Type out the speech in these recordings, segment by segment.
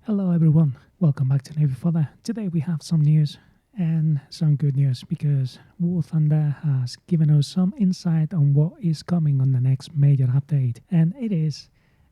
Hello everyone, welcome back to Navy FODDER. Today we have some news and some good news because War Thunder has given us some insight on what is coming on the next major update, and it is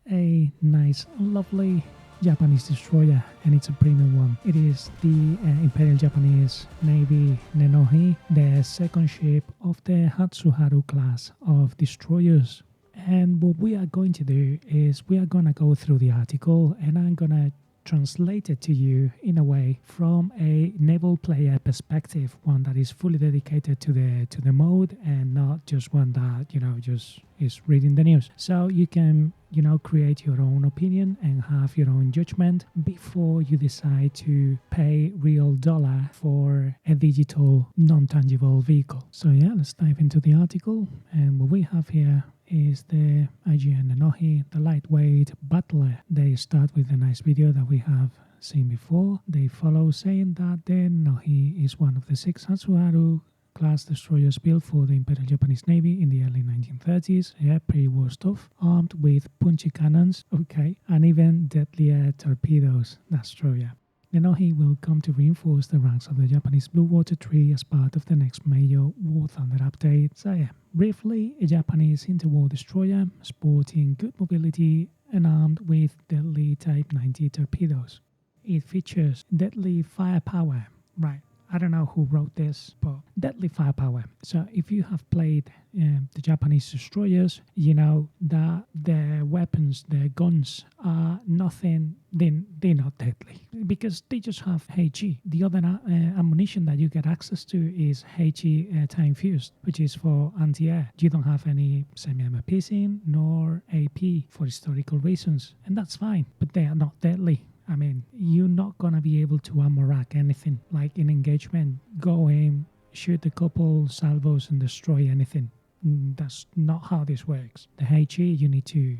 a nice, lovely Japanese destroyer, and it's a premium one. It is the Imperial Japanese Navy Nenohi, the second ship of the Hatsuharu class of destroyers. And what we are going to do is we are going to go through the article, and I'm going to translate it to you in a way from a naval player perspective, one that is fully dedicated to the mode and not just one that just is reading the news. So you can create your own opinion and have your own judgment before you decide to pay real dollar for a digital non-tangible vehicle. So yeah, let's dive into the article, and what we have here is the IJN Nenohi, the lightweight battler. They start with a nice video that we have seen before. They follow saying that the Nenohi is one of the 6 Hatsuharu class destroyers built for the Imperial Japanese Navy in the early 1930s. Yeah, pre-war stuff. Armed with punchy cannons, and even deadlier torpedoes. That's true, yeah. Nenohi will come to reinforce the ranks of the Japanese Blue Water Tree as part of the next major War Thunder update. So yeah, briefly, a Japanese interwar destroyer sporting good mobility and armed with deadly Type 90 torpedoes. It features deadly firepower. Right, I don't know who wrote this, but deadly firepower. So if you have played the Japanese destroyers, you know that their weapons, their guns are nothing, they're not deadly because they just have HE. The other ammunition that you get access to is HE time fused, which is for anti-air. You don't have any semi-armor piercing nor AP for historical reasons, and that's fine, but they are not deadly. I mean, you're not going to be able to ammo rack anything. Like in engagement, go in, shoot a couple salvos and destroy anything. That's not how this works. The HE, you need to,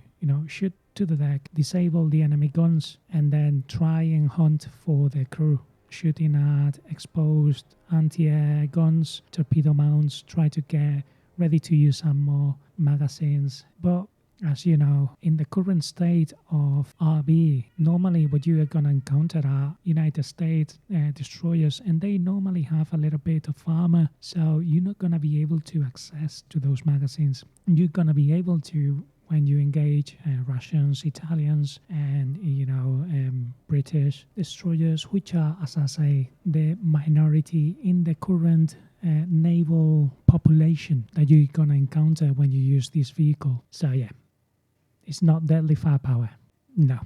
shoot to the deck, disable the enemy guns, and then try and hunt for the crew. Shooting at exposed anti-air guns, torpedo mounts, try to get ready to use ammo, magazines. But as you know, in the current state of RB, normally what you are going to encounter are United States destroyers, and they normally have a little bit of armor, so you're not going to be able to access to those magazines. You're going to be able to when you engage Russians, Italians, and British destroyers, which are, as I say, the minority in the current naval population that you're going to encounter when you use this vehicle. So yeah. It's not deadly firepower. No.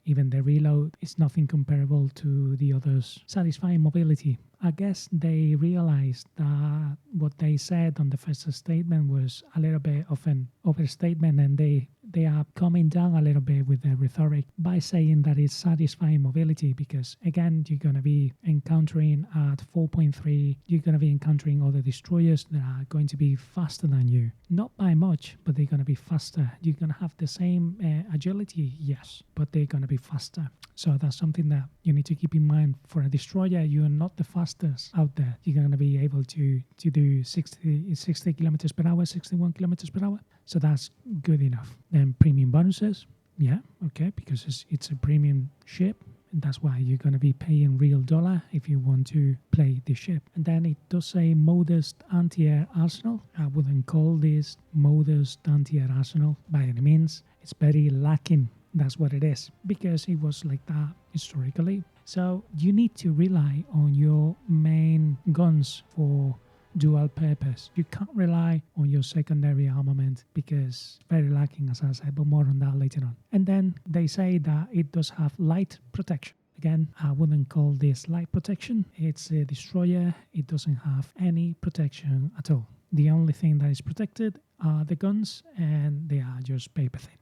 Even the reload is nothing comparable to the others. Satisfying mobility. I guess they realized that what they said on the first statement was a little bit of an overstatement, and they are coming down a little bit with the rhetoric by saying that it's satisfying mobility because, again, you're going to be encountering at 4.3, you're going to be encountering other destroyers that are going to be faster than you. Not by much, but they're going to be faster. You're going to have the same agility, yes, but they're going to be faster. So that's something that you need to keep in mind. For a destroyer, you are not the fastest out there. You're going to be able to do 60 kilometers per hour, 61 kilometers per hour. So that's good enough. Then premium bonuses, yeah, okay, because it's a premium ship. And that's why you're going to be paying real dollar if you want to play the ship. And then it does say modest anti-air arsenal. I wouldn't call this modest anti-air arsenal by any means. It's very lacking. That's what it is, because it was like that historically. So you need to rely on your main guns for dual purpose. You can't rely on your secondary armament because it's very lacking, as I said, but more on that later on. And then they say that it does have light protection. Again, I wouldn't call this light protection. It's a destroyer. It doesn't have any protection at all. The only thing that is protected are the guns, and they are just paper thin.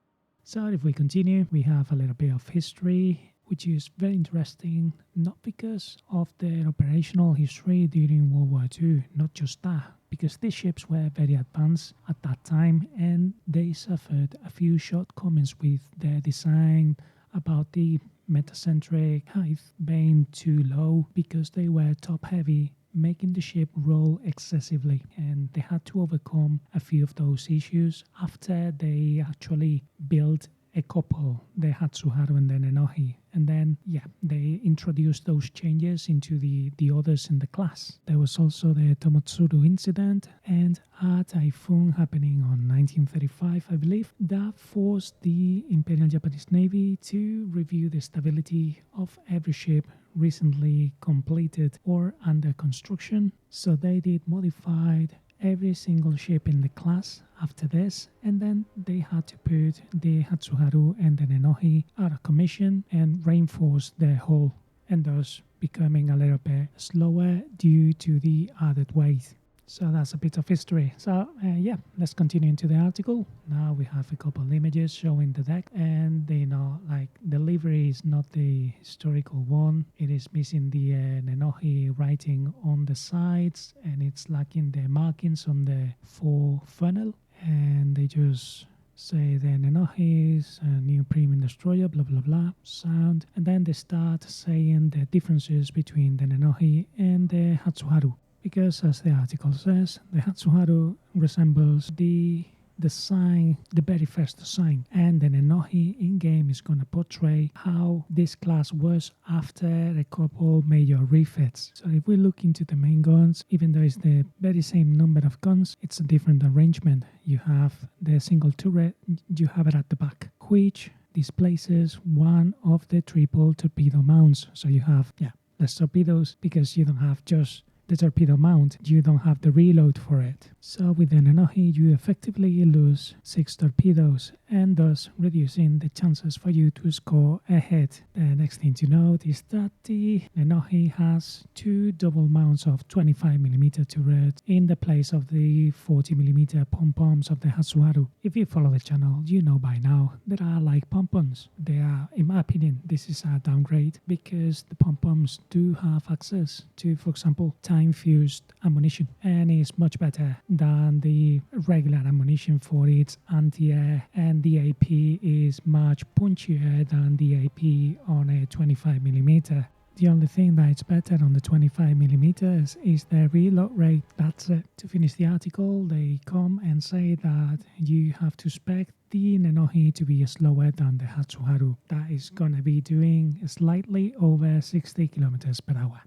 So if we continue, we have a little bit of history, which is very interesting, not because of their operational history during World War II, not just that, because these ships were very advanced at that time and they suffered a few shortcomings with their design about the metacentric height being too low because they were top-heavy, making the ship roll excessively, and they had to overcome a few of those issues after they actually built a couple, the Hatsuharu and the Nenohi, and then And yeah, they introduced those changes into the others in the class. There was also the Tomotsuru incident and a typhoon happening on 1935, I believe, that forced the Imperial Japanese Navy to review the stability of every ship recently completed or under construction. So they did modified every single ship in the class after this, and then they had to put the Hatsuharu and the Nenohi out of commission and reinforce their hull, and thus becoming a little bit slower due to the added weight. So that's a bit of history. So yeah, let's continue into the article. Now we have a couple of images showing the deck, and they know like the livery is not the historical one. It is missing the Nenohi writing on the sides, and it's lacking the markings on the fore funnel. And they just say the Nenohi is a new premium destroyer, blah blah blah, sound. And then they start saying the differences between the Nenohi and the Hatsuharu. Because as the article says, the Hatsuharu resembles the design, the very first design, and the Nenohi in-game is going to portray how this class was after a couple major refits. So if we look into the main guns, even though it's the very same number of guns, it's a different arrangement. You have the single turret, you have it at the back, which displaces one of the triple torpedo mounts. So you have, less torpedoes because you don't have just the torpedo mount, you don't have the reload for it. So with the Nenohi, you effectively lose 6 torpedoes and thus reducing the chances for you to score ahead. The next thing to note is that the Nenohi has 2 double mounts of 25mm turret in the place of the 40mm pom-poms of the Hatsuharu. If you follow the channel, you know by now there are like pom-poms. They are, in my opinion, this is a downgrade because the pom-poms do have access to, for example, time-fused ammunition, and is much better than the regular ammunition for its anti-air, and the AP is much punchier than the AP on a 25mm. The only thing that's better on the 25mm is the reload rate. That's it. To finish the article, they come and say that you have to spec the Nenohi to be slower than the Hatsuharu. That is gonna be doing slightly over 60 kilometers per hour.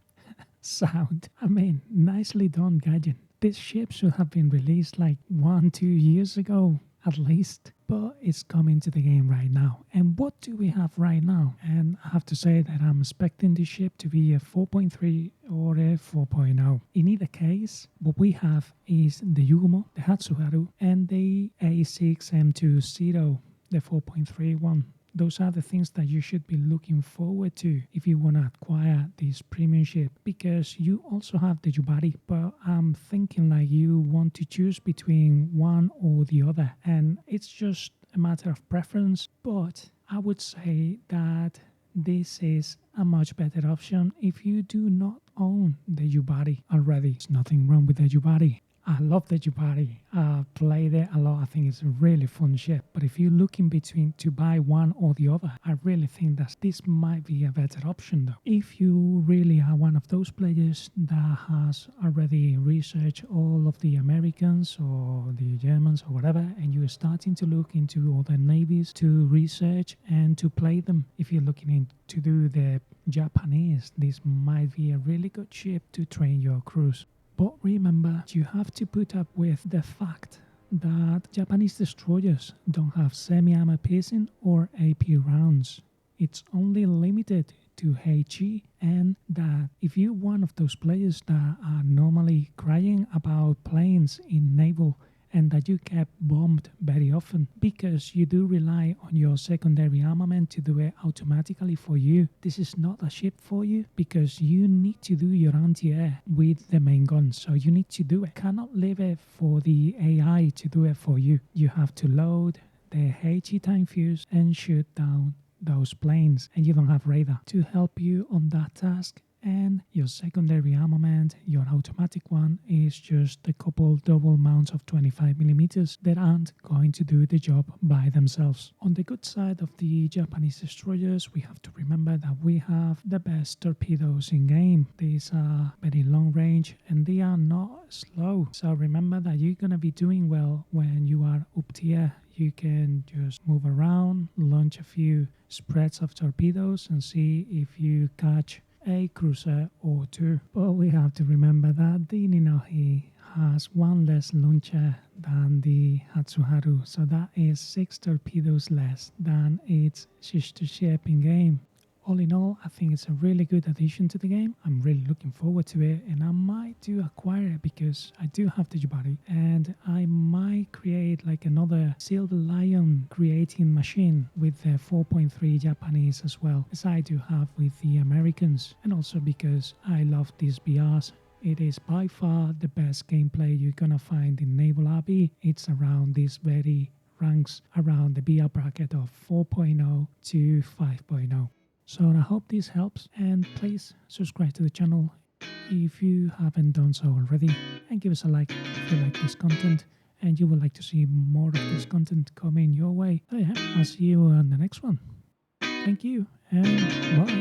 Sound. I mean, nicely done, Gaijin. This ship should have been released like 1-2 years ago, at least. But it's coming to the game right now. And what do we have right now? And I have to say that I'm expecting this ship to be a 4.3 or a 4.0. In either case, what we have is the Yugumo, the Hatsuharu, and the A6M20, the 4.3 one. Those are the things that you should be looking forward to if you want to acquire this premium ship, because you also have the Yubari, but I'm thinking like you want to choose between one or the other, and it's just a matter of preference. But I would say that this is a much better option if you do not own the Yubari already. There's nothing wrong with the Yubari. I love the Yubari. I've played it a lot. I think it's a really fun ship. But if you're looking between to buy one or the other, I really think that this might be a better option though. If you really are one of those players that has already researched all of the Americans or the Germans or whatever, and you're starting to look into other navies to research and to play them, if you're looking in to do the Japanese, this might be a really good ship to train your crews. But remember, you have to put up with the fact that Japanese destroyers don't have semi-armor piercing or AP rounds. It's only limited to HE, and that if you're one of those players that are normally crying about planes in naval and that you get bombed very often because you do rely on your secondary armament to do it automatically for you, this is not a ship for you because you need to do your anti-air with the main gun. So you need to do it. Cannot leave it for the AI to do it for you. You have to load the HE time fuse and shoot down those planes, and you don't have radar to help you on that task. And your secondary armament, your automatic one, is just a couple double mounts of 25mm that aren't going to do the job by themselves. On the good side of the Japanese destroyers, we have to remember that we have the best torpedoes in game. These are very long range and they are not slow. So remember that you're going to be doing well when you are up tier. you can just move around, launch a few spreads of torpedoes and see if you catch a cruiser or two. But we have to remember that the Nenohi has one less launcher than the Hatsuharu, so that is 6 torpedoes less than its sister ship in game. All in all, I think it's a really good addition to the game. I'm really looking forward to it, and I might do acquire it because I do have the Jibari, and I might create like another Silver Lion creating machine with the 4.3 Japanese as well, as I do have with the Americans, and also because I love these BRs. It is by far the best gameplay you're gonna find in NAVAL RB. It's around these very ranks, around the BR bracket of 4.0 to 5.0. So I hope this helps, and please subscribe to the channel if you haven't done so already, and give us a like if you like this content and you would like to see more of this content coming your way. So yeah, I'll see you on the next one. Thank you, and bye.